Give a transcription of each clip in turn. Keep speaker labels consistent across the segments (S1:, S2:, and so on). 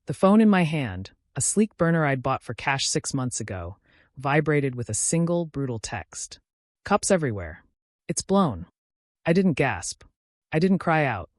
S1: The phone in my hand, a sleek burner I'd bought for cash 6 months ago, vibrated with a single brutal text. Cups everywhere. It's blown. I didn't gasp. I didn't cry out.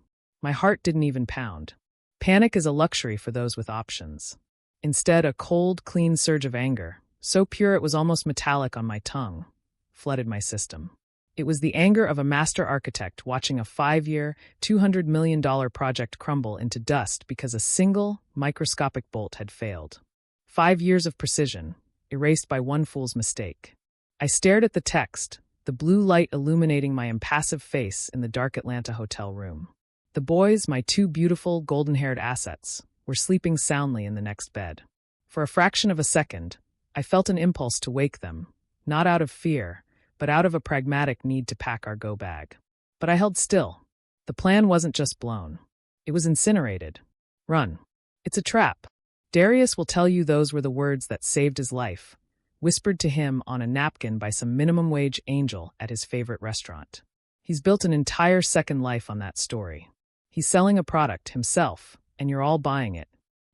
S1: My heart didn't even pound. Panic is a luxury for those with options. Instead, a cold, clean surge of anger, so pure it was almost metallic on my tongue, flooded my system. It was the anger of a master architect watching a 5-year, $200 million project crumble into dust because a single, microscopic bolt had failed. 5 years of precision, erased by one fool's mistake. I stared at the text, the blue light illuminating my impassive face in the dark Atlanta hotel room. The boys, my 2 beautiful, golden-haired assets, were sleeping soundly in the next bed. For a fraction of a second, I felt an impulse to wake them, not out of fear, but out of a pragmatic need to pack our go-bag. But I held still. The plan wasn't just blown. It was incinerated. Run. It's a trap. Darius will tell you those were the words that saved his life, whispered to him on a napkin by some minimum-wage angel at his favorite restaurant. He's built an entire second life on that story. He's selling a product himself, and you're all buying it.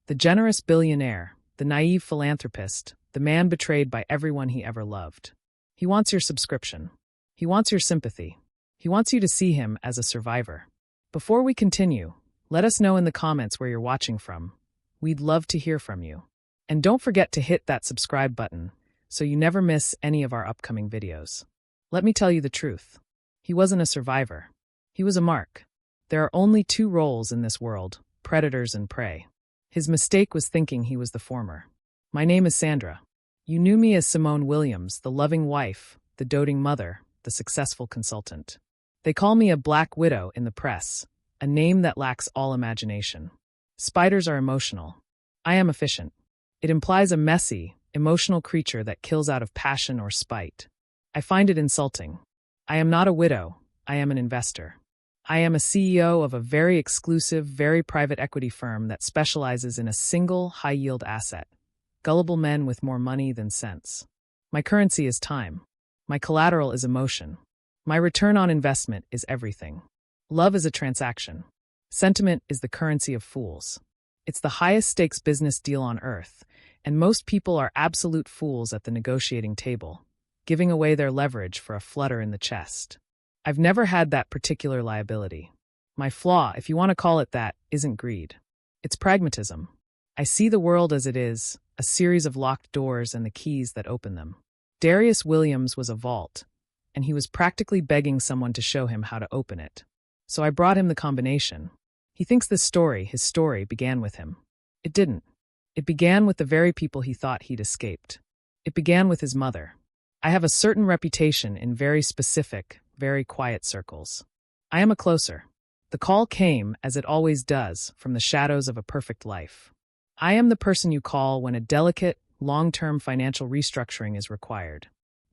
S1: The generous billionaire, the naive philanthropist, the man betrayed by everyone he ever loved. He wants your subscription. He wants your sympathy. He wants you to see him as a survivor. Before we continue, let us know in the comments where you're watching from. We'd love to hear from you. And don't forget to hit that subscribe button so you never miss any of our upcoming videos. Let me tell you the truth. He wasn't a survivor. He was a mark. There are only 2 roles in this world, predators and prey. His mistake was thinking he was the former. My name is Sandra. You knew me as Simone Williams, the loving wife, the doting mother, the successful consultant. They call me a black widow in the press, a name that lacks all imagination. Spiders are emotional. I am efficient. It implies a messy, emotional creature that kills out of passion or spite. I find it insulting. I am not a widow. I am an investor. I am a CEO of a very exclusive, very private equity firm that specializes in a single high-yield asset. Gullible men with more money than sense. My currency is time. My collateral is emotion. My return on investment is everything. Love is a transaction. Sentiment is the currency of fools. It's the highest stakes business deal on earth, and most people are absolute fools at the negotiating table, giving away their leverage for a flutter in the chest. I've never had that particular liability. My flaw, if you want to call it that, isn't greed. It's pragmatism. I see the world as it is, a series of locked doors and the keys that open them. Darius Williams was a vault, and he was practically begging someone to show him how to open it. So I brought him the combination. He thinks his story began with him. It didn't. It began with the very people he thought he'd escaped. It began with his mother. I have a certain reputation in very specific, very quiet circles. I am a closer. The call came, as it always does, from the shadows of a perfect life. I am the person you call when a delicate, long-term financial restructuring is required.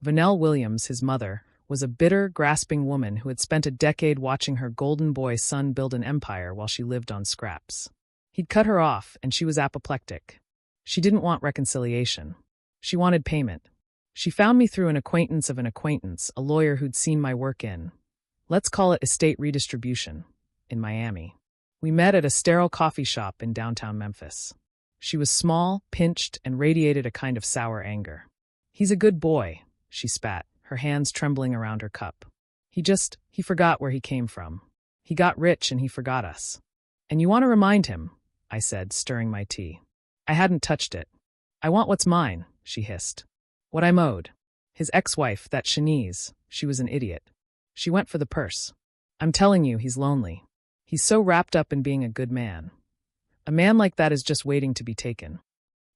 S1: Simone Williams, his mother, was a bitter, grasping woman who had spent a decade watching her golden boy son build an empire while she lived on scraps. He'd cut her off, and she was apoplectic. She didn't want reconciliation. She wanted payment. She found me through an acquaintance of an acquaintance, a lawyer who'd seen my work in, let's call it estate redistribution, in Miami. We met at a sterile coffee shop in downtown Memphis. She was small, pinched, and radiated a kind of sour anger. He's a good boy, she spat, her hands trembling around her cup. He forgot where he came from. He got rich and he forgot us. And you want to remind him, I said, stirring my tea. I hadn't touched it. I want what's mine, she hissed. What I'm owed. His ex-wife, that Shanice, she was an idiot. She went for the purse. I'm telling you, he's lonely. He's so wrapped up in being a good man. A man like that is just waiting to be taken.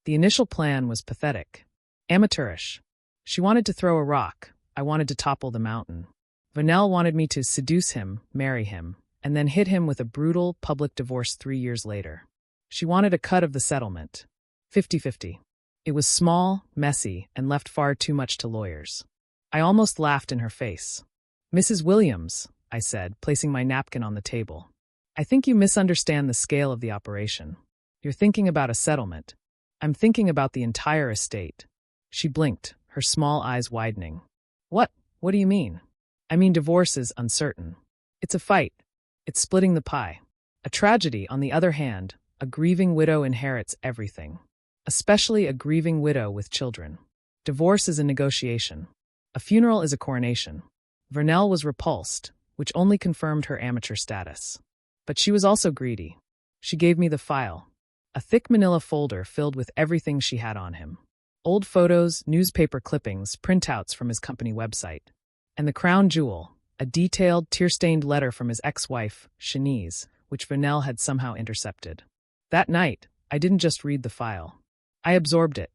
S1: The initial plan was pathetic. Amateurish. She wanted to throw a rock. I wanted to topple the mountain. Simone wanted me to seduce him, marry him, and then hit him with a brutal, public divorce 3 years later. She wanted a cut of the settlement. 50-50. It was small, messy, and left far too much to lawyers. I almost laughed in her face. Mrs. Williams, I said, placing my napkin on the table. I think you misunderstand the scale of the operation. You're thinking about a settlement. I'm thinking about the entire estate. She blinked, her small eyes widening. What? What do you mean? I mean, divorce is uncertain. It's a fight. It's splitting the pie. A tragedy, on the other hand, A grieving widow inherits everything, especially a grieving widow with children. Divorce is a negotiation. A funeral is a coronation. Vernell was repulsed, which only confirmed her amateur status. But she was also greedy. She gave me the file, a thick manila folder filled with everything she had on him. Old photos, newspaper clippings, printouts from his company website. And the crown jewel, a detailed, tear-stained letter from his ex-wife, Shanice, which Vernell had somehow intercepted. That night, I didn't just read the file. I absorbed it.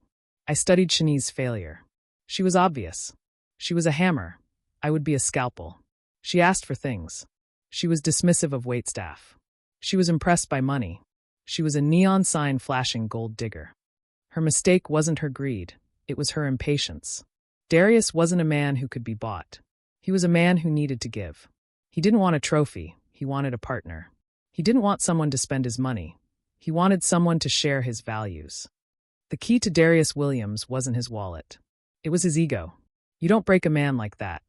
S1: I studied Shanice's failure. She was obvious. She was a hammer. I would be a scalpel. She asked for things. She was dismissive of waitstaff. She was impressed by money. She was a neon sign flashing gold digger. Her mistake wasn't her greed. It was her impatience. Darius wasn't a man who could be bought. He was a man who needed to give. He didn't want a trophy. He wanted a partner. He didn't want someone to spend his money. He wanted someone to share his values. The key to Darius Williams wasn't his wallet. It was his ego. You don't break a man like that.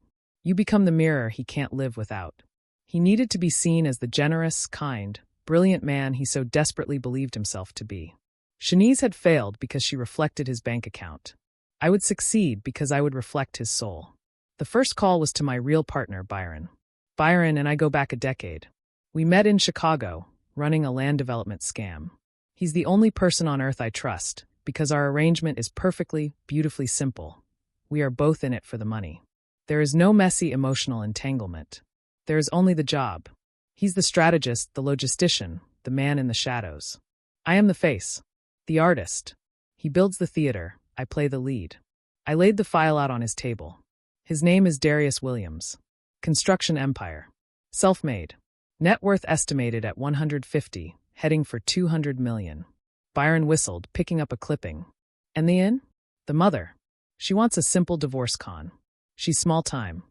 S1: You become the mirror he can't live without. He needed to be seen as the generous, kind, brilliant man he so desperately believed himself to be. Shanice had failed because she reflected his bank account. I would succeed because I would reflect his soul. The first call was to my real partner, Byron. Byron and I go back a decade. We met in Chicago, running a land development scam. He's the only person on earth I trust, because our arrangement is perfectly, beautifully simple. We are both in it for the money. There is no messy emotional entanglement. There is only the job. He's the strategist, the logistician, the man in the shadows. I am the face, the artist. He builds the theater, I play the lead. I laid the file out on his table. His name is Darius Williams. Construction empire. Self-made. Net worth estimated at 150, heading for 200 million. Byron whistled, picking up a clipping. And the in? The mother. She wants a simple divorce con. She's small time.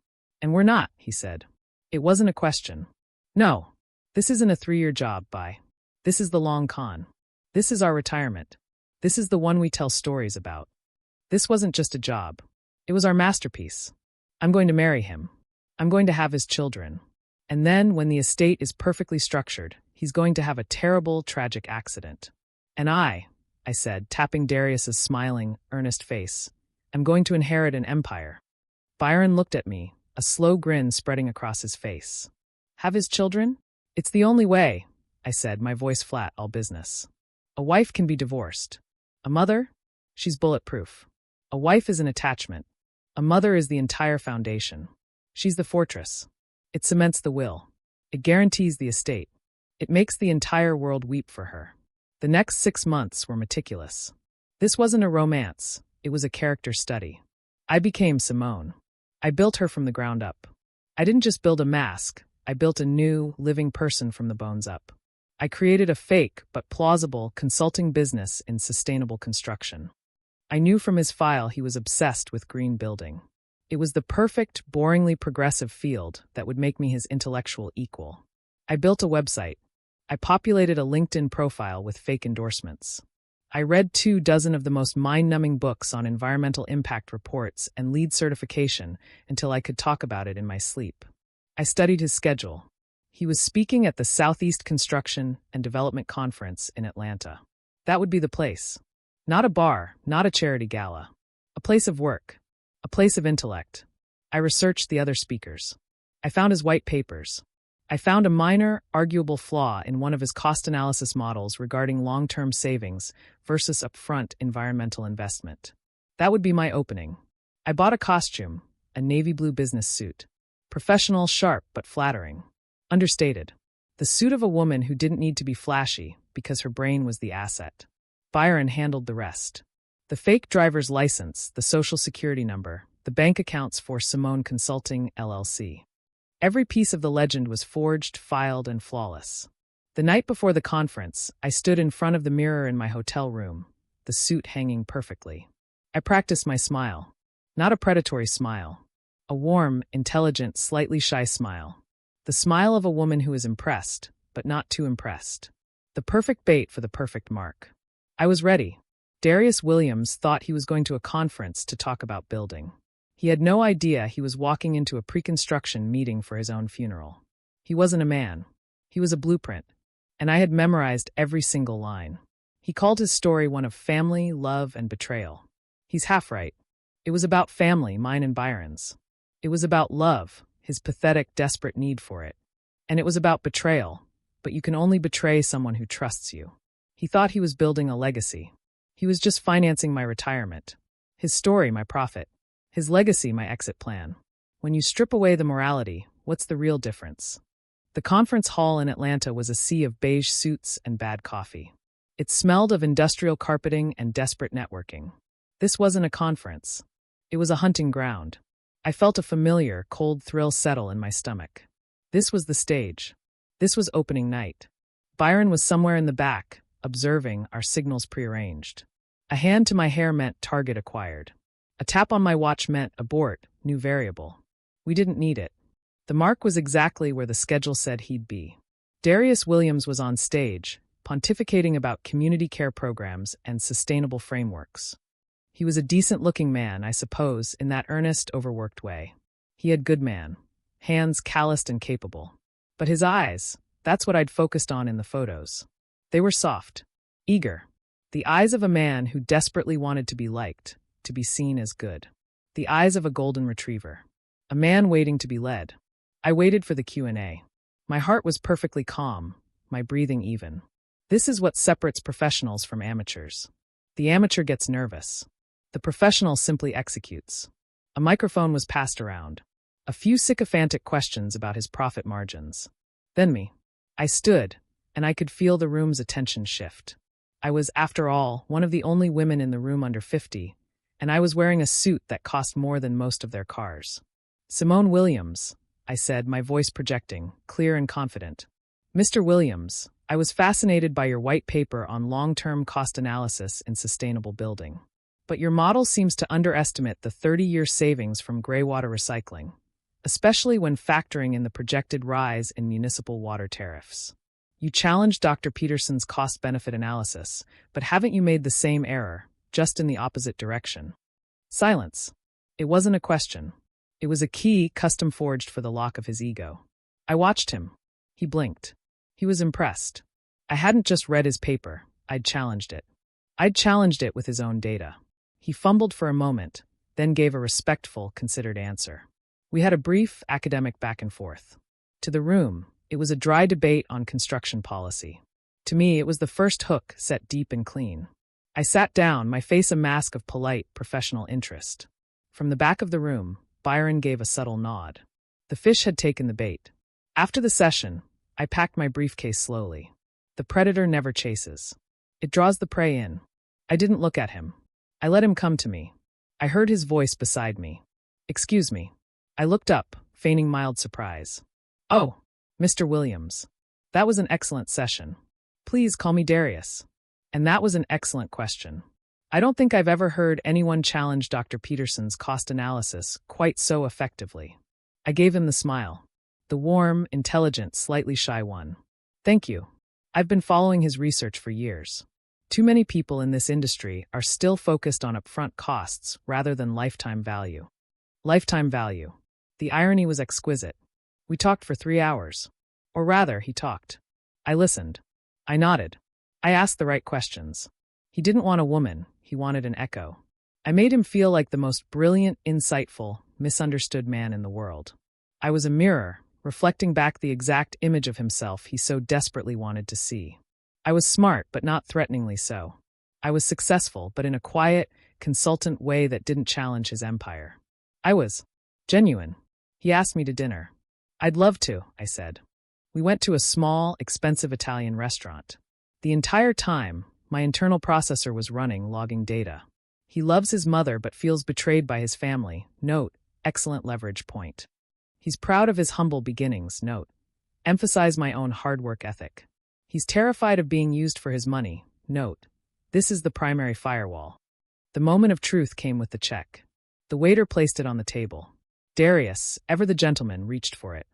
S1: And we're not, he said. It wasn't a question. No. This isn't a 3-year job, By. This is the long con. This is our retirement. This is the one we tell stories about. This wasn't just a job. It was our masterpiece. I'm going to marry him. I'm going to have his children. And then, when the estate is perfectly structured, he's going to have a terrible, tragic accident. And I said, tapping Darius's smiling, earnest face, am going to inherit an empire. Byron looked at me, a slow grin spreading across his face. Have his children? It's the only way, I said, my voice flat, all business. A wife can be divorced. A mother? She's bulletproof. A wife is an attachment. A mother is the entire foundation. She's the fortress. It cements the will. It guarantees the estate. It makes the entire world weep for her. The next 6 months were meticulous. This wasn't a romance. It was a character study. I became Simone. I built her from the ground up. I didn't just build a mask. I built a new, living person from the bones up. I created a fake, but plausible, consulting business in sustainable construction. I knew from his file he was obsessed with green building. It was the perfect, boringly progressive field that would make me his intellectual equal. I built a website. I populated a LinkedIn profile with fake endorsements. I read 24 of the most mind-numbing books on environmental impact reports and LEED certification until I could talk about it in my sleep. I studied his schedule. He was speaking at the Southeast Construction and Development Conference in Atlanta. That would be the place. Not a bar, not a charity gala. A place of work. A place of intellect. I researched the other speakers. I found his white papers. I found a minor, arguable flaw in one of his cost analysis models regarding long-term savings versus upfront environmental investment. That would be my opening. I bought a costume, a navy blue business suit. Professional, sharp, but flattering. Understated. The suit of a woman who didn't need to be flashy because her brain was the asset. Byron handled the rest. The fake driver's license, the social security number, the bank accounts for Simone Consulting, LLC. Every piece of the legend was forged, filed, and flawless. The night before the conference, I stood in front of the mirror in my hotel room, the suit hanging perfectly. I practiced my smile. Not a predatory smile. A warm, intelligent, slightly shy smile. The smile of a woman who is impressed, but not too impressed. The perfect bait for the perfect mark. I was ready. Darius Williams thought he was going to a conference to talk about building. He had no idea he was walking into a pre-construction meeting for his own funeral. He wasn't a man. He was a blueprint. and I had memorized every single line. He called his story one of family, love, and betrayal. He's half right. It was about family, mine and Byron's. It was about love, his pathetic, desperate need for it. And it was about betrayal, but you can only betray someone who trusts you. He thought he was building a legacy. He was just financing my retirement. His story, my profit. His legacy, my exit plan. When you strip away the morality, what's the real difference? The conference hall in Atlanta was a sea of beige suits and bad coffee. It smelled of industrial carpeting and desperate networking. This wasn't a conference. It was a hunting ground. I felt a familiar, cold thrill settle in my stomach. This was the stage. This was opening night. Byron was somewhere in the back, observing, our signals prearranged. A hand to my hair meant target acquired. A tap on my watch meant abort, new variable. We didn't need it. The mark was exactly where the schedule said he'd be. Darius Williams was on stage, pontificating about community care programs and sustainable frameworks. He was a decent-looking man, I suppose, in that earnest, overworked way. He had good man, hands calloused and capable. But his eyes, that's what I'd focused on in the photos. They were soft, eager. The eyes of a man who desperately wanted to be liked, to be seen as good. The eyes of a golden retriever. A man waiting to be led. I waited for the Q&A. My heart was perfectly calm, my breathing even. This is what separates professionals from amateurs. The amateur gets nervous. The professional simply executes. A microphone was passed around. A few sycophantic questions about his profit margins. Then me. I stood, and I could feel the room's attention shift. I was, after all, one of the only women in the room under 50, and I was wearing a suit that cost more than most of their cars. Simone Williams, I said, my voice projecting, clear and confident. Mr. Williams, I was fascinated by your white paper on long-term cost analysis in sustainable building. But your model seems to underestimate the 30-year savings from greywater recycling, especially when factoring in the projected rise in municipal water tariffs. You challenged Dr. Peterson's cost-benefit analysis, but haven't you made the same error, just in the opposite direction? Silence. It wasn't a question. It was a key custom-forged for the lock of his ego. I watched him. He blinked. He was impressed. I hadn't just read his paper, I'd challenged it. I'd challenged it with his own data. He fumbled for a moment, then gave a respectful, considered answer. We had a brief, academic back and forth. To the room, it was a dry debate on construction policy. To me, it was the first hook set deep and clean. I sat down, my face a mask of polite, professional interest. From the back of the room, Byron gave a subtle nod. The fish had taken the bait. After the session, I packed my briefcase slowly. The predator never chases. It draws the prey in. I didn't look at him. I let him come to me. I heard his voice beside me. Excuse me. I looked up, feigning mild surprise. Oh, Mr. Williams. That was an excellent session. Please call me Darius. And that was an excellent question. I don't think I've ever heard anyone challenge Dr. Peterson's cost analysis quite so effectively. I gave him the smile. The warm, intelligent, slightly shy one. Thank you. I've been following his research for years. Too many people in this industry are still focused on upfront costs rather than lifetime value. Lifetime value. The irony was exquisite. We talked for 3 hours. Or rather, he talked. I listened. I nodded. I asked the right questions. He didn't want a woman, he wanted an echo. I made him feel like the most brilliant, insightful, misunderstood man in the world. I was a mirror, reflecting back the exact image of himself he so desperately wanted to see. I was smart, but not threateningly so. I was successful, but in a quiet, consultant way that didn't challenge his empire. I was genuine. He asked me to dinner. I'd love to, I said. We went to a small, expensive Italian restaurant. The entire time, my internal processor was running, logging data. He loves his mother but feels betrayed by his family. Note, excellent leverage point. He's proud of his humble beginnings. Note, emphasize my own hard work ethic. He's terrified of being used for his money. Note, this is the primary firewall. The moment of truth came with the check. The waiter placed it on the table. Darius, ever the gentleman, reached for it.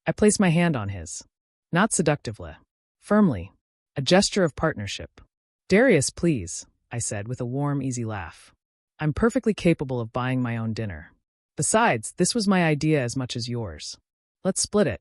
S1: I placed my hand on his. Not seductively. Firmly. A gesture of partnership. Darius, please, I said with a warm, easy laugh. I'm perfectly capable of buying my own dinner. Besides, this was my idea as much as yours. Let's split it.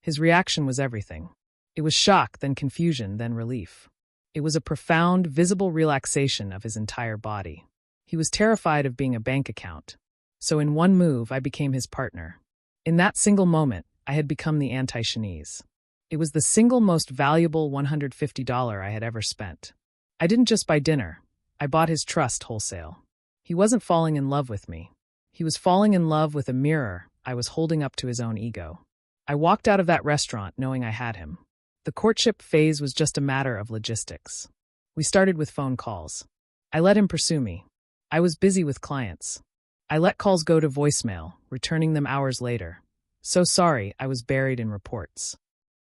S1: His reaction was everything. It was shock, then confusion, then relief. It was a profound, visible relaxation of his entire body. He was terrified of being a bank account. So in one move, I became his partner. In that single moment, I had become the anti-Shanice. It was the single most valuable $150 I had ever spent. I didn't just buy dinner. I bought his trust wholesale. He wasn't falling in love with me. He was falling in love with a mirror I was holding up to his own ego. I walked out of that restaurant knowing I had him. The courtship phase was just a matter of logistics. We started with phone calls. I let him pursue me. I was busy with clients. I let calls go to voicemail, returning them hours later. So sorry, I was buried in reports.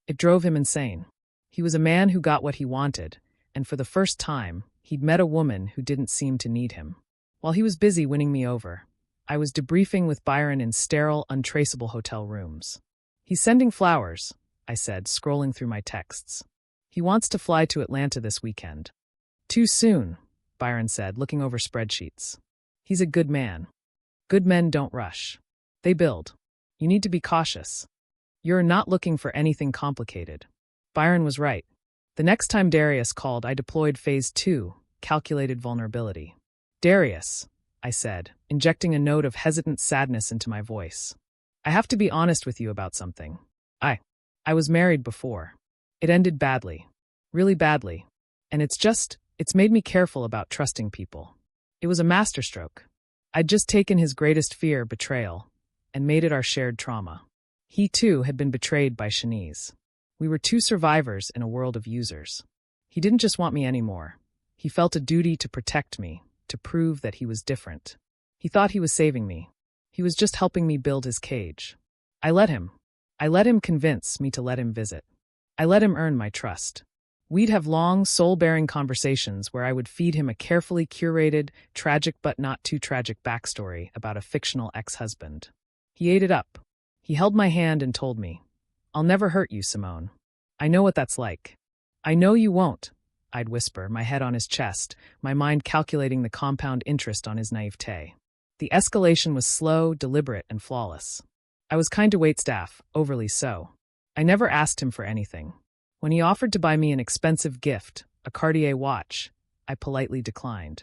S1: It drove him insane. He was a man who got what he wanted, and for the first time, he'd met a woman who didn't seem to need him. While he was busy winning me over, I was debriefing with Byron in sterile, untraceable hotel rooms. He's sending flowers, I said, scrolling through my texts. He wants to fly to Atlanta this weekend. Too soon, Byron said, looking over spreadsheets. He's a good man. Good men don't rush. They build. You need to be cautious. You're not looking for anything complicated. Byron was right. The next time Darius called, I deployed Phase 2, calculated vulnerability. Darius, I said, injecting a note of hesitant sadness into my voice. I have to be honest with you about something. I was married before. It ended badly. Really badly. And it's made me careful about trusting people. It was a masterstroke. I'd just taken his greatest fear, betrayal, and made it our shared trauma. He, too, had been betrayed by Shanice. We were two survivors in a world of users. He didn't just want me anymore. He felt a duty to protect me, to prove that he was different. He thought he was saving me. He was just helping me build his cage. I let him convince me to let him visit. I let him earn my trust. We'd have long, soul-bearing conversations where I would feed him a carefully curated, tragic but not too tragic backstory about a fictional ex-husband. He ate it up. He held my hand and told me, "I'll never hurt you, Simone. I know what that's like." "I know you won't," I'd whisper, my head on his chest, my mind calculating the compound interest on his naivete. The escalation was slow, deliberate, and flawless. I was kind to waitstaff, overly so. I never asked him for anything. When he offered to buy me an expensive gift, a Cartier watch, I politely declined.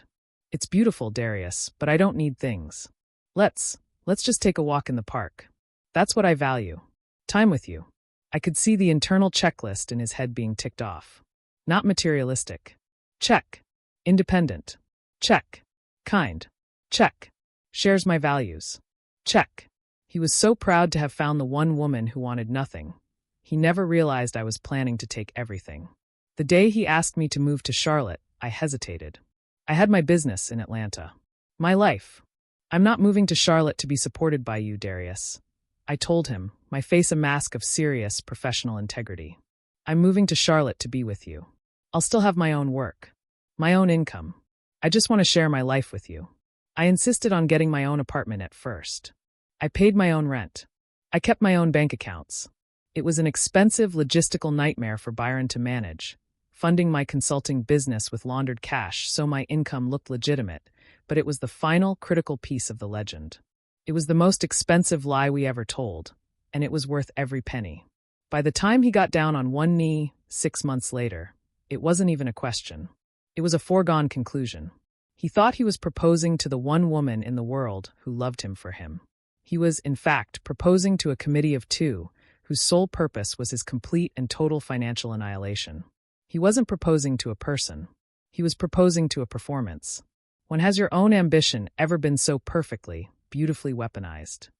S1: "It's beautiful, Darius, but I don't need things. Let's just take a walk in the park. That's what I value. Time with you." I could see the internal checklist in his head being ticked off. Not materialistic. Check. Independent. Check. Kind. Check. Shares my values. Check. He was so proud to have found the one woman who wanted nothing. He never realized I was planning to take everything. The day he asked me to move to Charlotte, I hesitated. I had my business in Atlanta. My life. "I'm not moving to Charlotte to be supported by you, Darius," I told him, my face a mask of serious, professional integrity. "I'm moving to Charlotte to be with you. I'll still have my own work, my own income. I just want to share my life with you." I insisted on getting my own apartment at first. I paid my own rent. I kept my own bank accounts. It was an expensive logistical nightmare for Byron to manage, funding my consulting business with laundered cash so my income looked legitimate, but it was the final critical piece of the legend. It was the most expensive lie we ever told, and it was worth every penny. By the time he got down on one knee 6 months later, it wasn't even a question. It was a foregone conclusion. He thought he was proposing to the one woman in the world who loved him for him. He was, in fact, proposing to a committee of two, whose sole purpose was his complete and total financial annihilation. He wasn't proposing to a person. He was proposing to a performance. When has your own ambition ever been so perfectly, beautifully weaponized?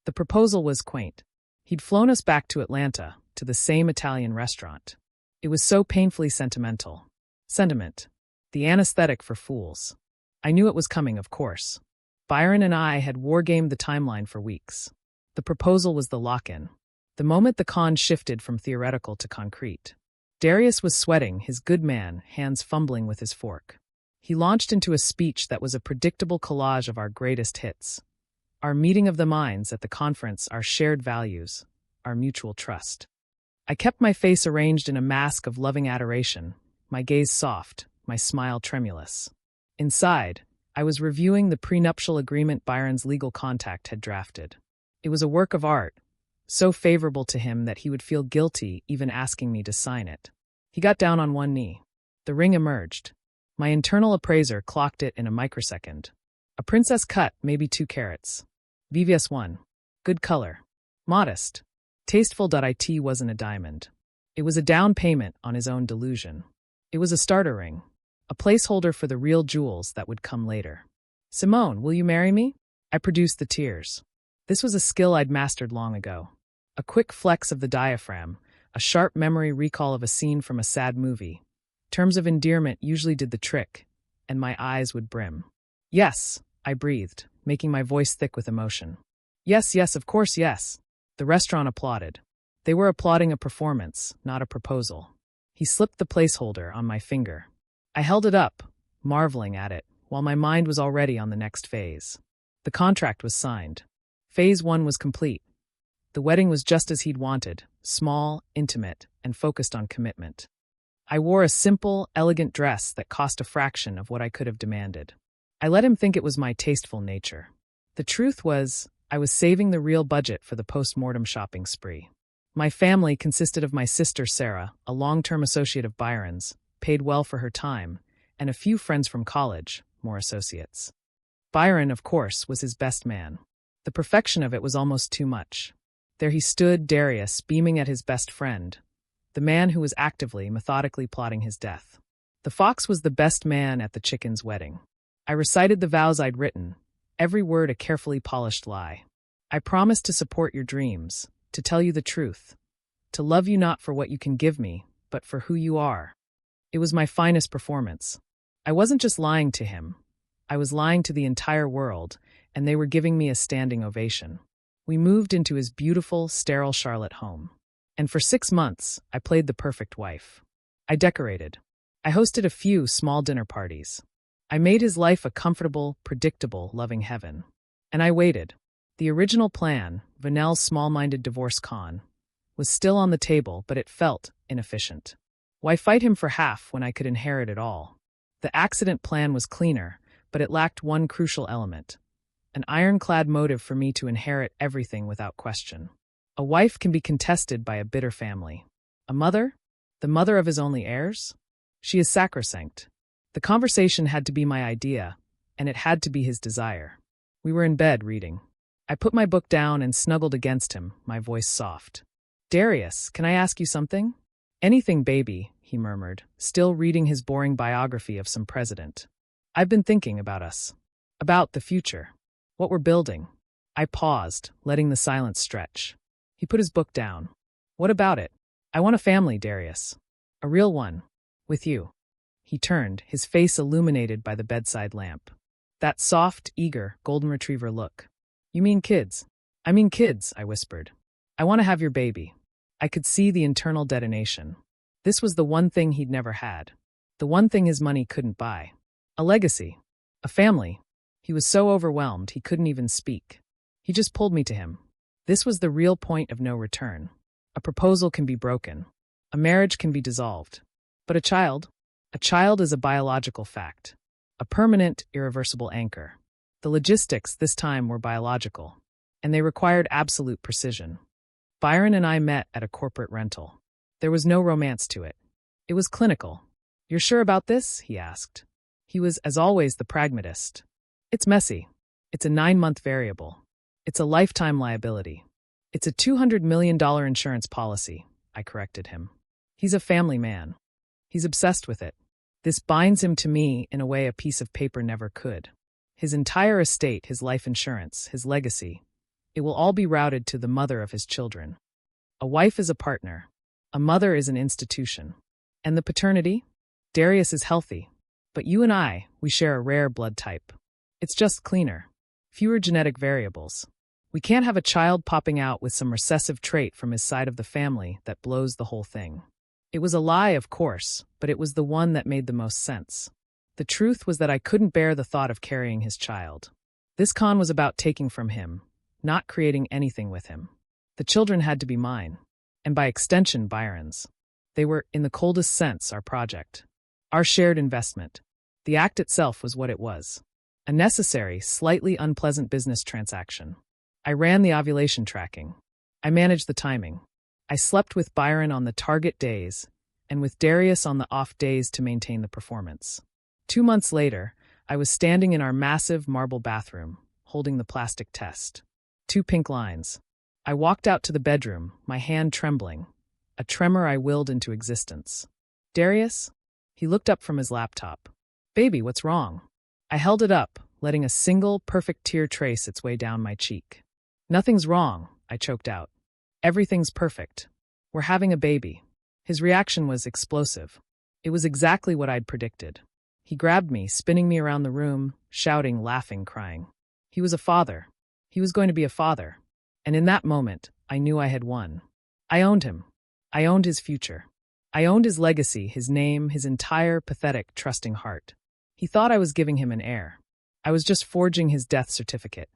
S1: The proposal was quaint. He'd flown us back to Atlanta, to the same Italian restaurant. It was so painfully sentimental. Sentiment. The anesthetic for fools. I knew it was coming, of course. Byron and I had wargamed the timeline for weeks. The proposal was the lock-in. The moment the con shifted from theoretical to concrete. Darius was sweating, his good man, hands fumbling with his fork. He launched into a speech that was a predictable collage of our greatest hits. Our meeting of the minds at the conference, our shared values, our mutual trust. I kept my face arranged in a mask of loving adoration, my gaze soft, my smile tremulous. Inside, I was reviewing the prenuptial agreement Byron's legal contact had drafted. It was a work of art, so favorable to him that he would feel guilty even asking me to sign it. He got down on one knee. The ring emerged. My internal appraiser clocked it in a microsecond. A princess cut, maybe 2 carats. VVS1. Good color. Modest. Tasteful.it wasn't a diamond. It was a down payment on his own delusion. It was a starter ring. A placeholder for the real jewels that would come later. Simone, will you marry me? I produced the tears. This was a skill I'd mastered long ago. A quick flex of the diaphragm, a sharp memory recall of a scene from a sad movie. Terms of endearment usually did the trick, and my eyes would brim. Yes, I breathed, making my voice thick with emotion. Yes, yes, of course, yes. The restaurant applauded. They were applauding a performance, not a proposal. He slipped the placeholder on my finger. I held it up, marveling at it, while my mind was already on the next phase. The contract was signed. Phase 1 was complete. The wedding was just as he'd wanted, small, intimate, and focused on commitment. I wore a simple, elegant dress that cost a fraction of what I could have demanded. I let him think it was my tasteful nature. The truth was, I was saving the real budget for the post-mortem shopping spree. My family consisted of my sister Sarah, a long-term associate of Byron's, paid well for her time, and a few friends from college, more associates. Byron, of course, was his best man. The perfection of it was almost too much. There he stood, Darius, beaming at his best friend, the man who was actively, methodically plotting his death. The fox was the best man at the chicken's wedding. I recited the vows I'd written, every word a carefully polished lie. I promised to support your dreams, to tell you the truth, to love you not for what you can give me, but for who you are. It was my finest performance. I wasn't just lying to him. I was lying to the entire world, and they were giving me a standing ovation. We moved into his beautiful, sterile Charlotte home. And for 6 months, I played the perfect wife. I decorated. I hosted a few small dinner parties. I made his life a comfortable, predictable, loving heaven. And I waited. The original plan, Vanelle's small-minded divorce con, was still on the table, but it felt inefficient. Why fight him for half when I could inherit it all? The accident plan was cleaner, but it lacked one crucial element. An ironclad motive for me to inherit everything without question. A wife can be contested by a bitter family. A mother? The mother of his only heirs? She is sacrosanct. The conversation had to be my idea, and it had to be his desire. We were in bed reading. I put my book down and snuggled against him, my voice soft. Darius, can I ask you something? Anything, baby, he murmured, still reading his boring biography of some president. I've been thinking about us. About the future. What we're building. I paused, letting the silence stretch. He put his book down. What about it? I want a family, Darius. A real one. With you. He turned, his face illuminated by the bedside lamp. That soft, eager, golden retriever look. You mean kids? I mean kids, I whispered. I want to have your baby. I could see the internal detonation. This was the one thing he'd never had. The one thing his money couldn't buy. A legacy. A family. He was so overwhelmed he couldn't even speak. He just pulled me to him. This was the real point of no return. A proposal can be broken. A marriage can be dissolved. But a child is a biological fact. A permanent, irreversible anchor. The logistics this time were biological, and they required absolute precision. Byron and I met at a corporate rental. There was no romance to it. It was clinical. You're sure about this? He asked. He was, as always, the pragmatist. It's messy. It's a 9-month variable. It's a lifetime liability. It's a $200 million insurance policy, I corrected him. He's a family man. He's obsessed with it. This binds him to me in a way a piece of paper never could. His entire estate, his life insurance, his legacy, it will all be routed to the mother of his children. A wife is a partner. A mother is an institution. And the paternity? Darius is healthy. But you and I, we share a rare blood type. It's just cleaner. Fewer genetic variables. We can't have a child popping out with some recessive trait from his side of the family that blows the whole thing. It was a lie, of course, but it was the one that made the most sense. The truth was that I couldn't bear the thought of carrying his child. This con was about taking from him, not creating anything with him. The children had to be mine, and by extension, Byron's. They were, in the coldest sense, our project. Our shared investment. The act itself was what it was. A necessary, slightly unpleasant business transaction. I ran the ovulation tracking. I managed the timing. I slept with Byron on the target days and with Darius on the off days to maintain the performance. 2 months later, I was standing in our massive marble bathroom, holding the plastic test. 2 pink lines. I walked out to the bedroom, my hand trembling, a tremor I willed into existence. Darius? He looked up from his laptop. Baby, what's wrong? I held it up, letting a single, perfect tear trace its way down my cheek. Nothing's wrong, I choked out. Everything's perfect. We're having a baby. His reaction was explosive. It was exactly what I'd predicted. He grabbed me, spinning me around the room, shouting, laughing, crying. He was a father. He was going to be a father. And in that moment, I knew I had won. I owned him. I owned his future. I owned his legacy, his name, his entire pathetic, trusting heart. He thought I was giving him an heir. I was just forging his death certificate.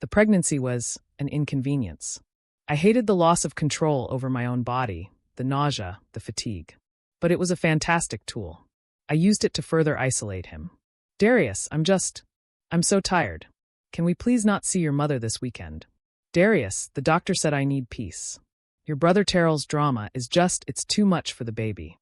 S1: The pregnancy was an inconvenience. I hated the loss of control over my own body, the nausea, the fatigue. But it was a fantastic tool. I used it to further isolate him. Darius, I'm so tired. Can we please not see your mother this weekend? Darius, the doctor said I need peace. Your brother Terrell's drama it's too much for the baby.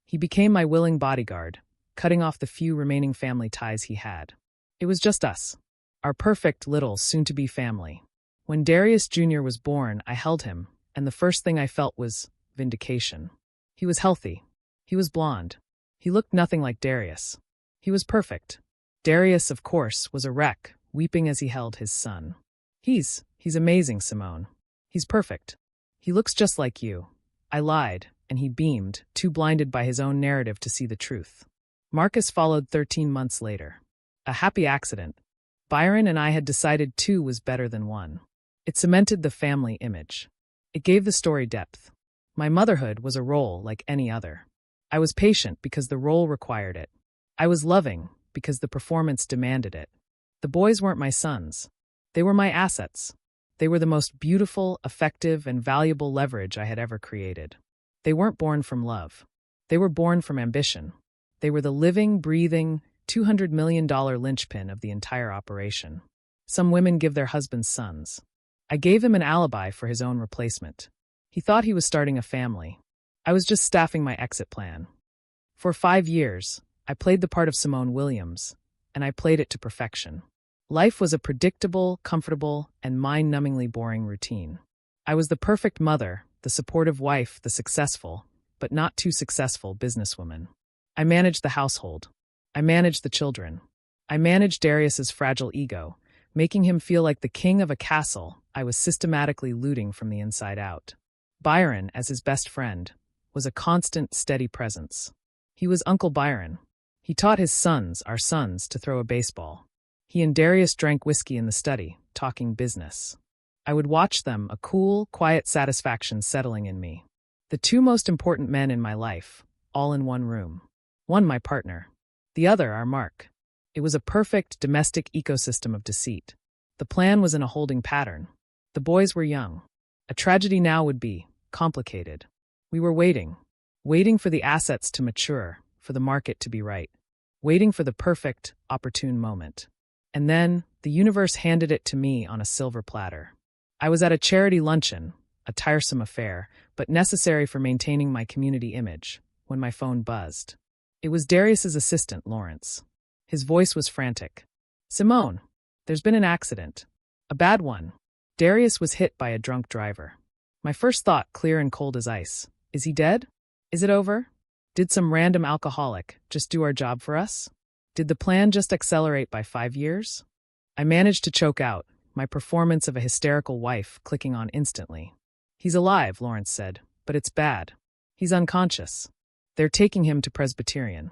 S1: He became my willing bodyguard, cutting off the few remaining family ties he had. It was just us, our perfect little soon-to-be family. When Darius Jr. was born, I held him, and the first thing I felt was vindication. He was healthy. He was blonde. He looked nothing like Darius. He was perfect. Darius, of course, was a wreck, weeping as he held his son. He's amazing, Simone. He's perfect. He looks just like you. I lied, and he beamed, too blinded by his own narrative to see the truth. Marcus followed 13 months later. A happy accident. Byron and I had decided 2 was better than 1. It cemented the family image. It gave the story depth. My motherhood was a role like any other. I was patient because the role required it. I was loving because the performance demanded it. The boys weren't my sons. They were my assets. They were the most beautiful, effective, and valuable leverage I had ever created. They weren't born from love. They were born from ambition. They were the living, breathing, $200 million linchpin of the entire operation. Some women give their husbands sons. I gave him an alibi for his own replacement. He thought he was starting a family. I was just staffing my exit plan. For 5 years, I played the part of Simone Williams, and I played it to perfection. Life was a predictable, comfortable, and mind-numbingly boring routine. I was the perfect mother, the supportive wife, the successful, but not too successful businesswoman. I managed the household. I managed the children. I managed Darius's fragile ego, making him feel like the king of a castle I was systematically looting from the inside out. Byron, as his best friend, was a constant, steady presence. He was Uncle Byron. He taught his sons, our sons, to throw a baseball. He and Darius drank whiskey in the study, talking business. I would watch them, a cool, quiet satisfaction settling in me. The 2 most important men in my life, all in one room. One my partner. The other our Mark. It was a perfect domestic ecosystem of deceit. The plan was in a holding pattern. The boys were young. A tragedy now would be complicated. We were waiting for the assets to mature, for the market to be right, waiting for the perfect, opportune moment. And then, the universe handed it to me on a silver platter. I was at a charity luncheon, a tiresome affair, but necessary for maintaining my community image, when my phone buzzed. It was Darius's assistant, Lawrence. His voice was frantic. Simone, there's been an accident. A bad one. Darius was hit by a drunk driver. My first thought, clear and cold as ice. Is he dead? Is it over? Did some random alcoholic just do our job for us? Did the plan just accelerate by 5 years? I managed to choke out, my performance of a hysterical wife clicking on instantly. He's alive, Lawrence said, but it's bad. He's unconscious. They're taking him to Presbyterian.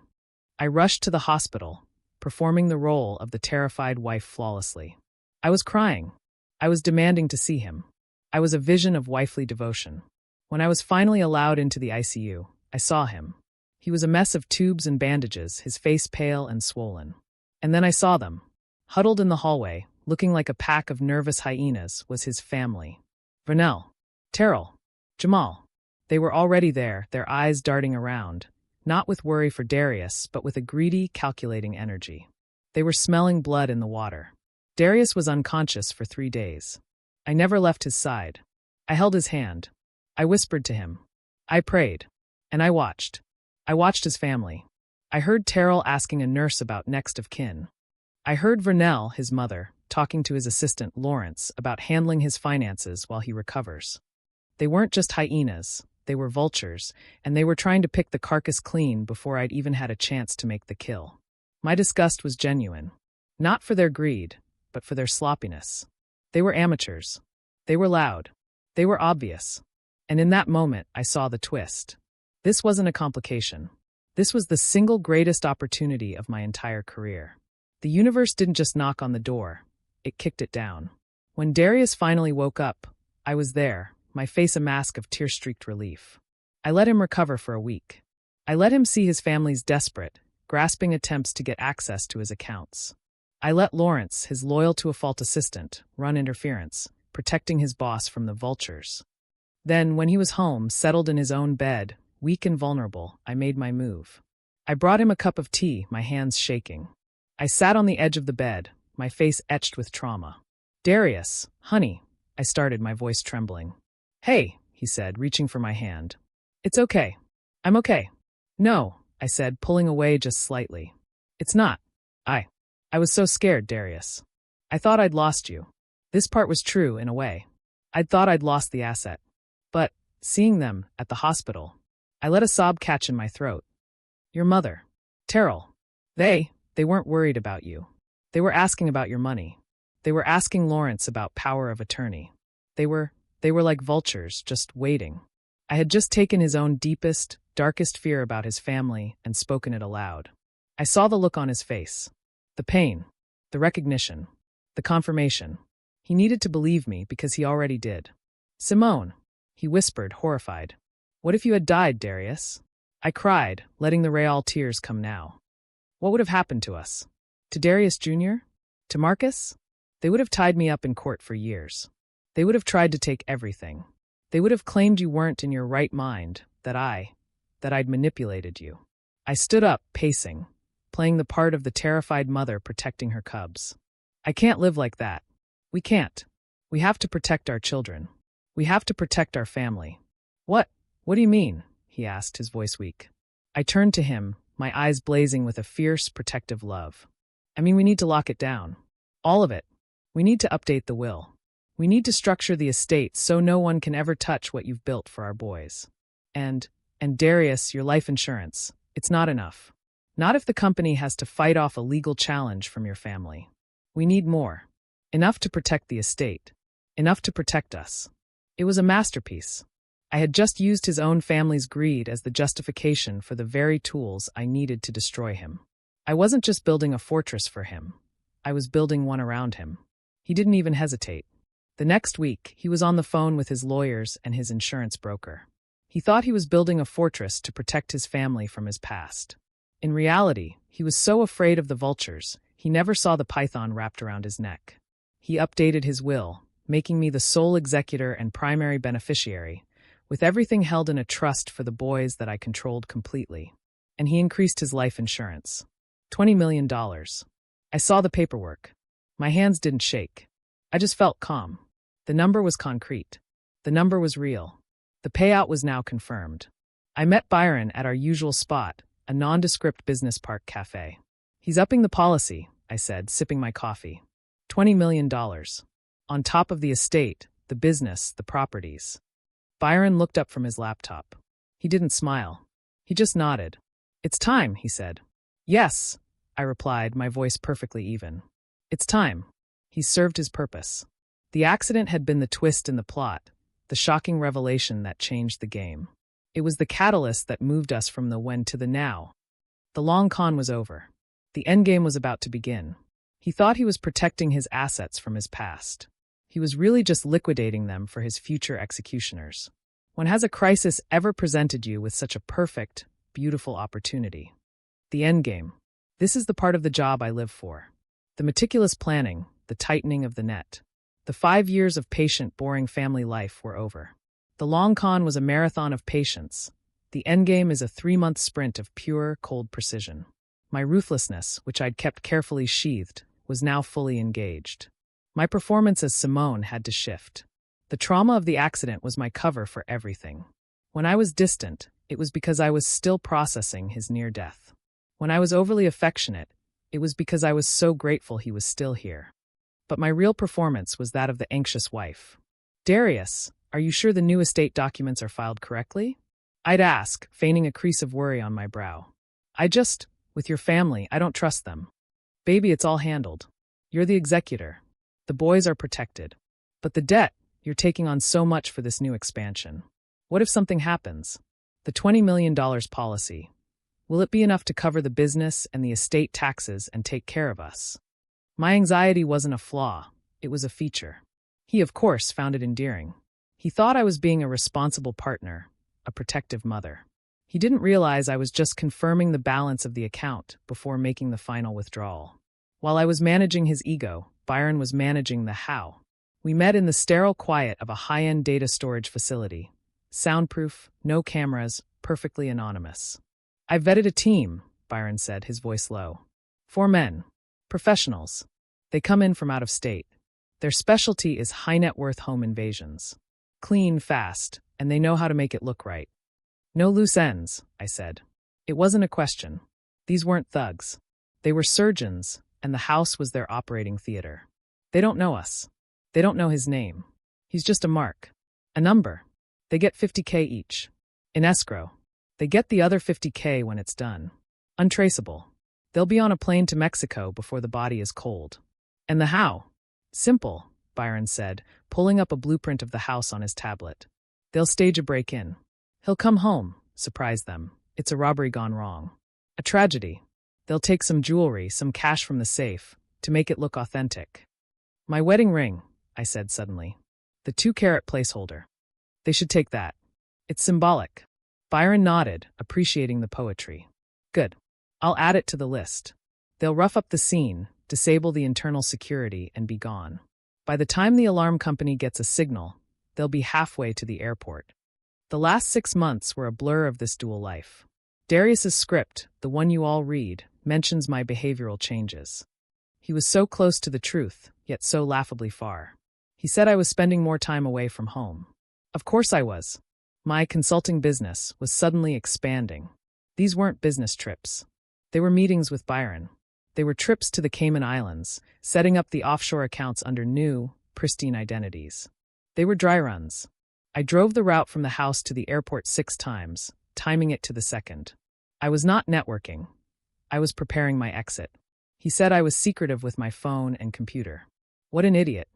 S1: I rushed to the hospital, performing the role of the terrified wife flawlessly. I was crying. I was demanding to see him. I was a vision of wifely devotion. When I was finally allowed into the ICU, I saw him. He was a mess of tubes and bandages, his face pale and swollen. And then I saw them. Huddled in the hallway, looking like a pack of nervous hyenas, was his family. Vernell, Terrell, Jamal. They were already there, their eyes darting around, not with worry for Darius, but with a greedy, calculating energy. They were smelling blood in the water. Darius was unconscious for 3 days. I never left his side. I held his hand. I whispered to him. I prayed. And I watched. I watched his family. I heard Terrell asking a nurse about next of kin. I heard Vernell, his mother, talking to his assistant, Lawrence, about handling his finances while he recovers. They weren't just hyenas, they were vultures, and they were trying to pick the carcass clean before I'd even had a chance to make the kill. My disgust was genuine. Not for their greed, but for their sloppiness. They were amateurs. They were loud. They were obvious. And in that moment, I saw the twist. This wasn't a complication. This was the single greatest opportunity of my entire career. The universe didn't just knock on the door. It kicked it down. When Darius finally woke up, I was there, my face a mask of tear-streaked relief. I let him recover for a week. I let him see his family's desperate, grasping attempts to get access to his accounts. I let Lawrence, his loyal-to-a-fault assistant, run interference, protecting his boss from the vultures. Then, when he was home, settled in his own bed, weak and vulnerable, I made my move. I brought him a cup of tea, my hands shaking. I sat on the edge of the bed, my face etched with trauma. "Darius, honey," I started, my voice trembling. "Hey," he said, reaching for my hand. "It's okay. I'm okay." "No," I said, pulling away just slightly. "It's not. I was so scared, Darius. I thought I'd lost you." This part was true, in a way. I'd thought I'd lost the asset. But, seeing them, at the hospital, I let a sob catch in my throat. "Your mother. Terrell. They weren't worried about you. They were asking about your money. They were asking Lawrence about power of attorney. They were like vultures, just waiting." I had just taken his own deepest, darkest fear about his family and spoken it aloud. I saw the look on his face. The pain. The recognition. The confirmation. He needed to believe me because he already did. "Simone," he whispered, horrified. "What if you had died, Darius?" I cried, letting the real tears come now. What would have happened to us? To Darius Jr.? To Marcus? They would have tied me up in court for years. They would have tried to take everything. They would have claimed you weren't in your right mind, that I'd manipulated you. I stood up, pacing, playing the part of the terrified mother protecting her cubs. I can't live like that. We can't. We have to protect our children. We have to protect our family. What do you mean?" he asked, his voice weak. I turned to him, my eyes blazing with a fierce, protective love. "I mean, we need to lock it down. All of it. We need to update the will. We need to structure the estate so no one can ever touch what you've built for our boys. And Darius, your life insurance, it's not enough. Not if the company has to fight off a legal challenge from your family. We need more. Enough to protect the estate. Enough to protect us." It was a masterpiece. I had just used his own family's greed as the justification for the very tools I needed to destroy him. I wasn't just building a fortress for him. I was building one around him. He didn't even hesitate. The next week, he was on the phone with his lawyers and his insurance broker. He thought he was building a fortress to protect his family from his past. In reality, he was so afraid of the vultures, he never saw the python wrapped around his neck. He updated his will, making me the sole executor and primary beneficiary, with everything held in a trust for the boys that I controlled completely. And he increased his life insurance. $20 million. I saw the paperwork. My hands didn't shake. I just felt calm. The number was concrete. The number was real. The payout was now confirmed. I met Byron at our usual spot, a nondescript business park cafe. "He's upping the policy," I said, sipping my coffee. $20 million. On top of the estate, the business, the properties. Byron looked up from his laptop. He didn't smile. He just nodded. "It's time," he said. "Yes," I replied, my voice perfectly even. "It's time." He served his purpose. The accident had been the twist in the plot, the shocking revelation that changed the game. It was the catalyst that moved us from the when to the now. The long con was over. The endgame was about to begin. He thought he was protecting his assets from his past. He was really just liquidating them for his future executioners. When has a crisis ever presented you with such a perfect, beautiful opportunity? The endgame. This is the part of the job I live for. The meticulous planning, the tightening of the net. The 5 years of patient, boring family life were over. The long con was a marathon of patience. The endgame is a 3-month sprint of pure, cold precision. My ruthlessness, which I'd kept carefully sheathed, was now fully engaged. My performance as Simone had to shift. The trauma of the accident was my cover for everything. When I was distant, it was because I was still processing his near death. When I was overly affectionate, it was because I was so grateful he was still here. But my real performance was that of the anxious wife. Darius, are you sure the new estate documents are filed correctly? I'd ask, feigning a crease of worry on my brow. With your family, I don't trust them. Baby, it's all handled. You're the executor. The boys are protected. But the debt, you're taking on so much for this new expansion. What if something happens? The $20 million policy. Will it be enough to cover the business and the estate taxes and take care of us? My anxiety wasn't a flaw, it was a feature. He, of course, found it endearing. He thought I was being a responsible partner, a protective mother. He didn't realize I was just confirming the balance of the account before making the final withdrawal. While I was managing his ego, Byron was managing the how. We met in the sterile quiet of a high-end data storage facility. Soundproof, no cameras, perfectly anonymous. I vetted a team, Byron said, his voice low. 4 men. Professionals. They come in from out of state. Their specialty is high-net-worth home invasions. Clean, fast, and they know how to make it look right. No loose ends, I said. It wasn't a question. These weren't thugs. They were surgeons, and the house was their operating theater. They don't know us. They don't know his name. He's just a mark. A number. They get $50K each. In escrow. They get the other $50K when it's done. Untraceable. They'll be on a plane to Mexico before the body is cold. And the how? Simple, Byron said, pulling up a blueprint of the house on his tablet. They'll stage a break-in. He'll come home, surprise them. It's a robbery gone wrong. A tragedy. They'll take some jewelry, some cash from the safe, to make it look authentic. My wedding ring, I said suddenly. The 2-carat placeholder. They should take that. It's symbolic. Byron nodded, appreciating the poetry. Good. I'll add it to the list. They'll rough up the scene, disable the internal security, and be gone. By the time the alarm company gets a signal, they'll be halfway to the airport. The last 6 months were a blur of this dual life. Darius's script, the one you all read, mentions my behavioral changes. He was so close to the truth, yet so laughably far. He said I was spending more time away from home. Of course I was. My consulting business was suddenly expanding. These weren't business trips. They were meetings with Byron. They were trips to the Cayman Islands, setting up the offshore accounts under new, pristine identities. They were dry runs. I drove the route from the house to the airport 6 times, timing it to the second. I was not networking. I was preparing my exit. He said I was secretive with my phone and computer. What an idiot.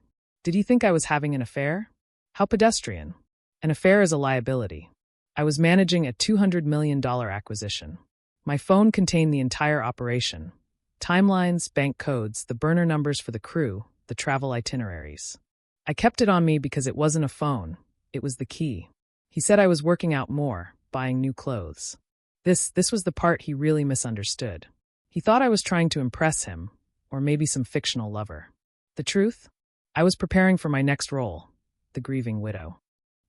S1: Did he think I was having an affair? How pedestrian. An affair is a liability. I was managing a $200 million acquisition. My phone contained the entire operation. Timelines, bank codes, the burner numbers for the crew, the travel itineraries. I kept it on me because it wasn't a phone. It was the key. He said I was working out more, buying new clothes. This was the part he really misunderstood. He thought I was trying to impress him, or maybe some fictional lover. The truth? I was preparing for my next role, the grieving widow.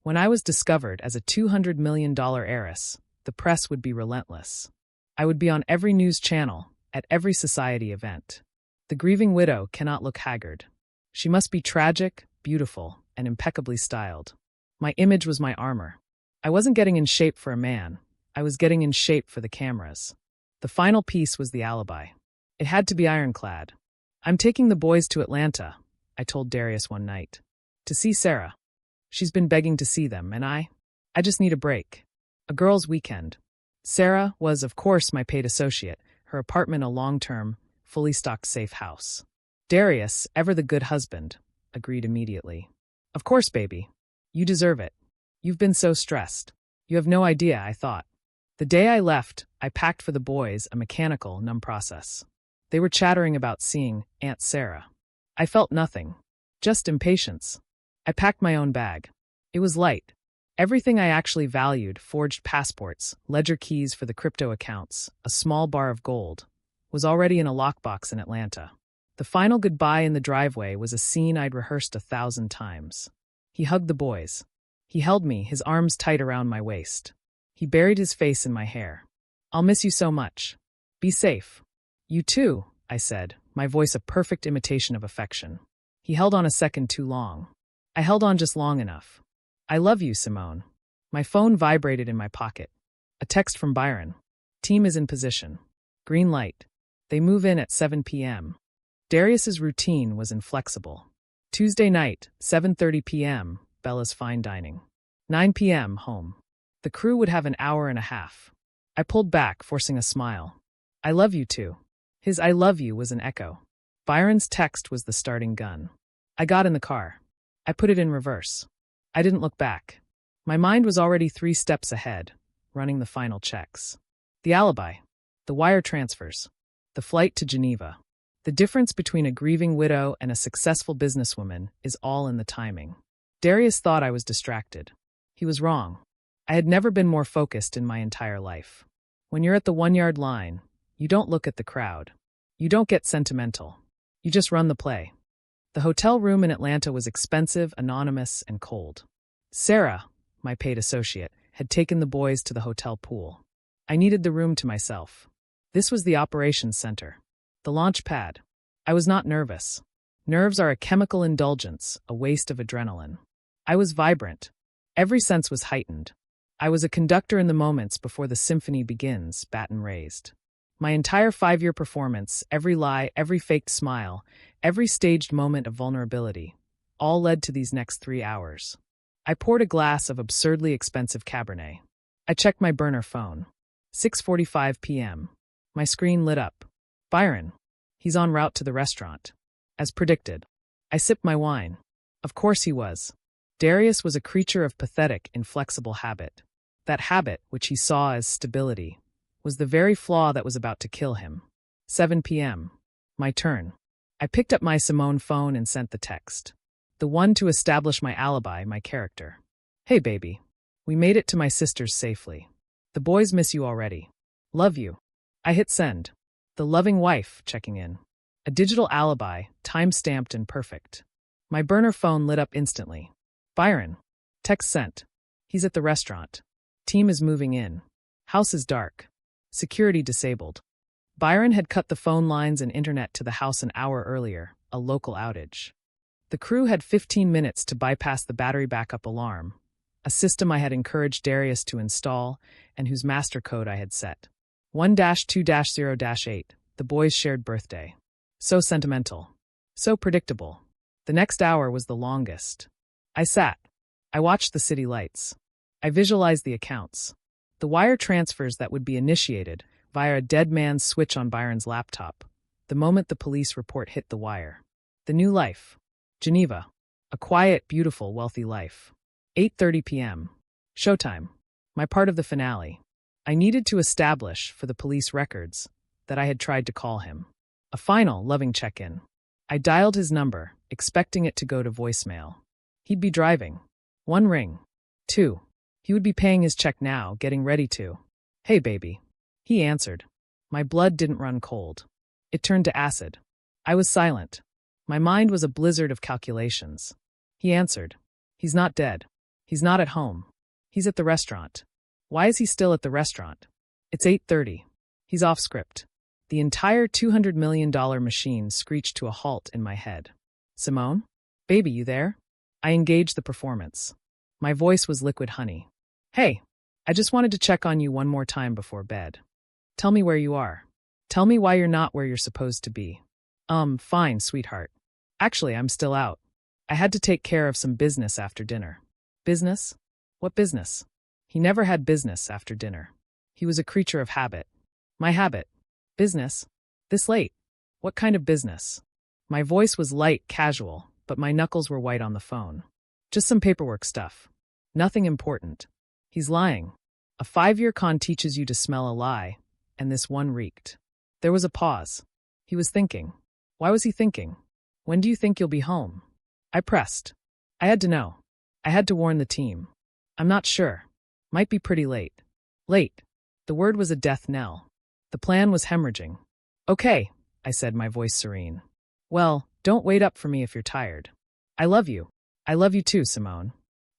S1: When I was discovered as a $200 million heiress, the press would be relentless. I would be on every news channel, at every society event. The grieving widow cannot look haggard. She must be tragic, beautiful, and impeccably styled. My image was my armor. I wasn't getting in shape for a man. I was getting in shape for the cameras. The final piece was the alibi. It had to be ironclad. I'm taking the boys to Atlanta, I told Darius one night. To see Sarah. She's been begging to see them, and I just need a break. A girls' weekend. Sarah was, of course, my paid associate, her apartment a long-term, fully stocked safe house. Darius, ever the good husband, agreed immediately. Of course, baby. You deserve it. You've been so stressed. You have no idea, I thought. The day I left, I packed for the boys a mechanical, numb process. They were chattering about seeing Aunt Sarah. I felt nothing. Just impatience. I packed my own bag. It was light. Everything I actually valued, forged passports, ledger keys for the crypto accounts, a small bar of gold, was already in a lockbox in Atlanta. The final goodbye in the driveway was a scene I'd rehearsed 1,000 times. He hugged the boys. He held me, his arms tight around my waist. He buried his face in my hair. I'll miss you so much. Be safe. You too, I said, my voice a perfect imitation of affection. He held on a second too long. I held on just long enough. I love you, Simone. My phone vibrated in my pocket. A text from Byron. Team is in position. Green light. They move in at 7 p.m. Darius's routine was inflexible. Tuesday night, 7:30 p.m., Bella's fine dining. 9 p.m., home. The crew would have an hour and a half. I pulled back, forcing a smile. I love you too. His I love you was an echo. Byron's text was the starting gun. I got in the car. I put it in reverse. I didn't look back. My mind was already 3 steps ahead, running the final checks. The alibi. The wire transfers. The flight to Geneva. The difference between a grieving widow and a successful businesswoman is all in the timing. Darius thought I was distracted. He was wrong. I had never been more focused in my entire life. When you're at the 1-yard line, you don't look at the crowd. You don't get sentimental. You just run the play. The hotel room in Atlanta was expensive, anonymous, and cold. Sarah, my paid associate, had taken the boys to the hotel pool. I needed the room to myself. This was the operations center. The launch pad. I was not nervous. Nerves are a chemical indulgence, a waste of adrenaline. I was vibrant. Every sense was heightened. I was a conductor in the moments before the symphony begins, baton raised. My entire 5-year performance, every lie, every faked smile, every staged moment of vulnerability, all led to these next 3 hours. I poured a glass of absurdly expensive Cabernet. I checked my burner phone. 6:45 p.m. My screen lit up. Byron. He's en route to the restaurant. As predicted. I sipped my wine. Of course he was. Darius was a creature of pathetic, inflexible habit. That habit, which he saw as stability, was the very flaw that was about to kill him. 7 p.m. My turn. I picked up my Simone phone and sent the text. The one to establish my alibi, my character. Hey, baby. We made it to my sister's safely. The boys miss you already. Love you. I hit send. The loving wife checking in. A digital alibi, time-stamped and perfect. My burner phone lit up instantly. Byron. Text sent. He's at the restaurant. Team is moving in. House is dark. Security disabled. Byron had cut the phone lines and internet to the house an hour earlier, a local outage. The crew had 15 minutes to bypass the battery backup alarm, a system I had encouraged Darius to install and whose master code I had set. 1-2-0-8, the boys' shared birthday. So sentimental. So predictable. The next hour was the longest. I sat. I watched the city lights. I visualized the accounts. The wire transfers that would be initiated via a dead man's switch on Byron's laptop, the moment the police report hit the wire. The new life. Geneva. A quiet, beautiful, wealthy life. 8:30 p.m. Showtime. My part of the finale. I needed to establish, for the police records, that I had tried to call him. A final, loving check-in. I dialed his number, expecting it to go to voicemail. He'd be driving. 1 ring. 2. He would be paying his check now, getting ready to. Hey, baby. He answered. My blood didn't run cold. It turned to acid. I was silent. My mind was a blizzard of calculations. He answered. He's not dead. He's not at home. He's at the restaurant. Why is he still at the restaurant? It's 8:30. He's off script. The entire $200 million machine screeched to a halt in my head. Simone? Baby, you there? I engaged the performance. My voice was liquid honey. Hey, I just wanted to check on you one more time before bed. Tell me where you are. Tell me why you're not where you're supposed to be. Fine, sweetheart. Actually, I'm still out. I had to take care of some business after dinner. Business? What business? He never had business after dinner. He was a creature of habit. My habit. Business? This late? What kind of business? My voice was light, casual, but my knuckles were white on the phone. Just some paperwork stuff. Nothing important. He's lying. A 5-year con teaches you to smell a lie, and this one reeked. There was a pause. He was thinking. Why was he thinking? When do you think you'll be home? I pressed. I had to know. I had to warn the team. I'm not sure. Might be pretty late. Late. The word was a death knell. The plan was hemorrhaging. Okay, I said, my voice serene. Well, don't wait up for me if you're tired. I love you. I love you too, Simone.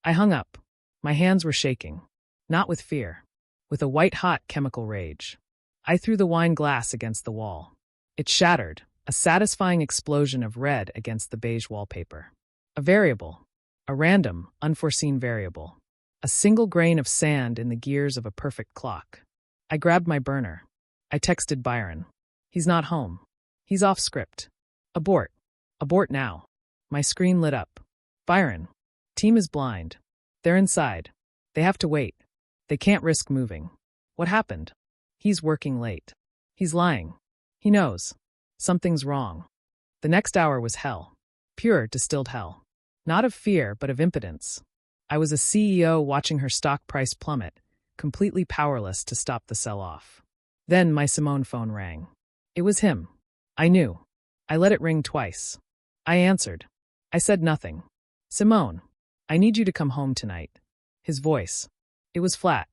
S1: I hung up. My hands were shaking. Not with fear. With a white-hot chemical rage. I threw the wine glass against the wall. It shattered, a satisfying explosion of red against the beige wallpaper. A variable. A random, unforeseen variable. A single grain of sand in the gears of a perfect clock. I grabbed my burner. I texted Byron. He's not home. He's off script. Abort. Abort now. My screen lit up. Byron. Team is blind. They're inside. They have to wait. They can't risk moving. What happened? He's working late. He's lying. He knows. Something's wrong. The next hour was hell. Pure, distilled hell. Not of fear, but of impotence. I was a CEO watching her stock price plummet, completely powerless to stop the sell-off. Then my Simone phone rang. It was him. I knew. I let it ring twice. I answered. I said nothing. Simone, I need you to come home tonight. His voice. It was flat.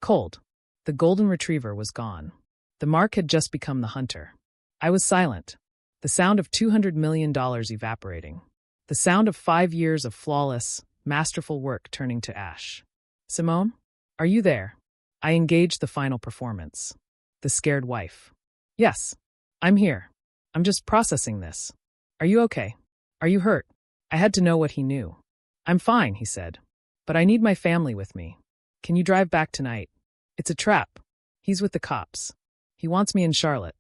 S1: Cold. The golden retriever was gone. The mark had just become the hunter. I was silent. The sound of $200 million evaporating. The sound of 5 years of flawless, masterful work turning to ash. Simone? Are you there? I engaged the final performance. The scared wife. Yes. I'm here. I'm just processing this. Are you okay? Are you hurt? I had to know what he knew. I'm fine, he said. But I need my family with me. Can you drive back tonight? It's a trap. He's with the cops. He wants me in Charlotte.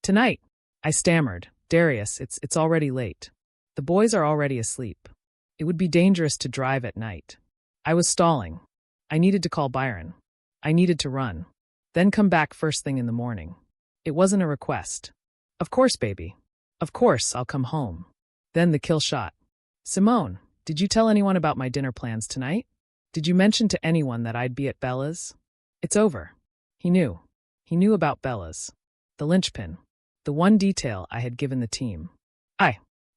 S1: Tonight. I stammered. Darius, it's already late. The boys are already asleep. It would be dangerous to drive at night. I was stalling. I needed to call Byron. I needed to run. Then come back first thing in the morning. It wasn't a request. Of course, baby. Of course, I'll come home. Then the kill shot. Simone, did you tell anyone about my dinner plans tonight? Did you mention to anyone that I'd be at Bella's? It's over. He knew. He knew about Bella's. The linchpin. The one detail I had given the team.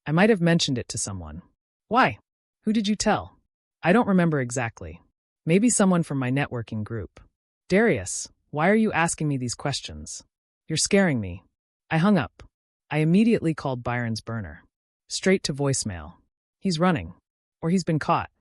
S1: I might have mentioned it to someone. Why? Who did you tell? I don't remember exactly. Maybe someone from my networking group. Darius, why are you asking me these questions? You're scaring me. I hung up. I immediately called Byron's burner. Straight to voicemail. He's running. Or he's been caught.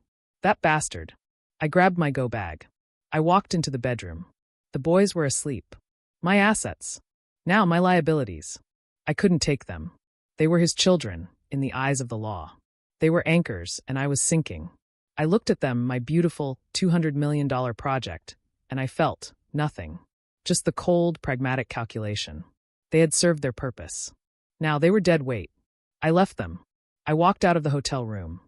S1: That bastard. I grabbed my go bag. I walked into the bedroom. The boys were asleep. My assets. Now my liabilities. I couldn't take them. They were his children, in the eyes of the law. They were anchors, and I was sinking. I looked at them, my beautiful $200 million project, and I felt nothing. Just the cold, pragmatic calculation. They had served their purpose. Now they were dead weight. I left them. I walked out of the hotel room.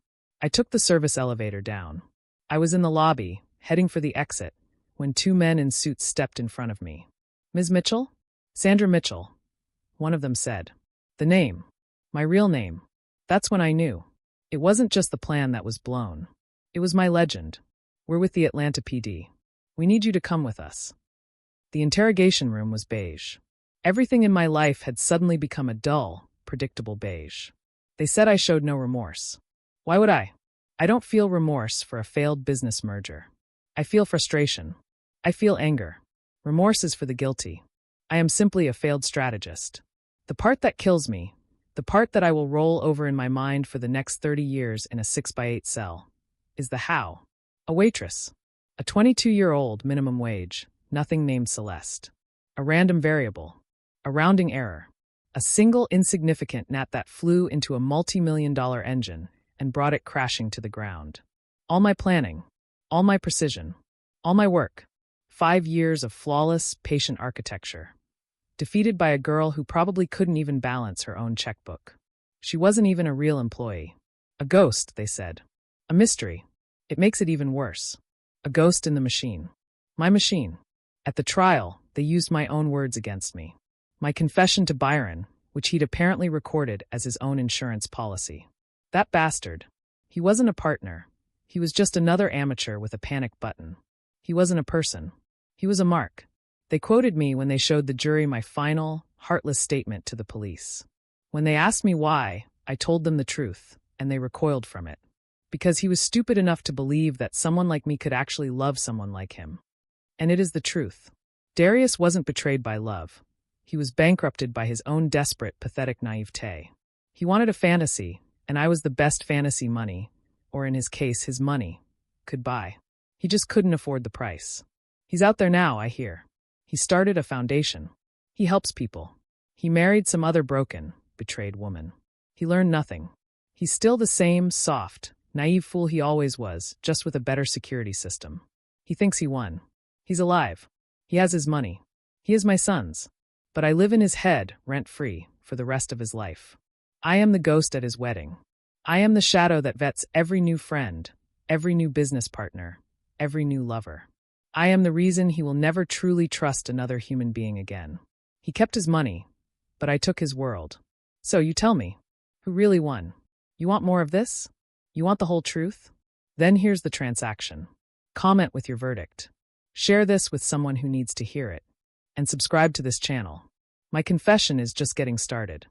S1: I took the service elevator down. I was in the lobby, heading for the exit, when 2 men in suits stepped in front of me. Ms. Mitchell? Sandra Mitchell. One of them said. The name. My real name. That's when I knew. It wasn't just the plan that was blown. It was my legend. We're with the Atlanta PD. We need you to come with us. The interrogation room was beige. Everything in my life had suddenly become a dull, predictable beige. They said I showed no remorse. Why would I? I don't feel remorse for a failed business merger. I feel frustration. I feel anger. Remorse is for the guilty. I am simply a failed strategist. The part that kills me, the part that I will roll over in my mind for the next 30 years in a 6x8 cell, is the how. A waitress. A 22-year-old minimum wage, nothing named Celeste. A random variable. A rounding error. A single insignificant gnat that flew into a multi-million-dollar engine and brought it crashing to the ground. All my planning. All my precision. All my work. 5 years of flawless, patient architecture. Defeated by a girl who probably couldn't even balance her own checkbook. She wasn't even a real employee. A ghost, they said. A mystery. It makes it even worse. A ghost in the machine. My machine. At the trial, they used my own words against me. My confession to Byron, which he'd apparently recorded as his own insurance policy. That bastard. He wasn't a partner. He was just another amateur with a panic button. He wasn't a person. He was a mark. They quoted me when they showed the jury my final, heartless statement to the police. When they asked me why, I told them the truth, and they recoiled from it. Because he was stupid enough to believe that someone like me could actually love someone like him. And it is the truth. Darius wasn't betrayed by love. He was bankrupted by his own desperate, pathetic naivete. He wanted a fantasy, and I was the best fantasy money, or in his case, his money, could buy. He just couldn't afford the price. He's out there now, I hear. He started a foundation. He helps people. He married some other broken, betrayed woman. He learned nothing. He's still the same soft, Naive fool he always was, just with a better security system. He thinks he won. He's alive. He has his money. He is my son's. But I live in his head, rent-free, for the rest of his life. I am the ghost at his wedding. I am the shadow that vets every new friend, every new business partner, every new lover. I am the reason he will never truly trust another human being again. He kept his money, but I took his world. So you tell me, who really won? You want more of this? You want the whole truth? Then here's the transaction. Comment with your verdict. Share this with someone who needs to hear it. And subscribe to this channel. My confession is just getting started.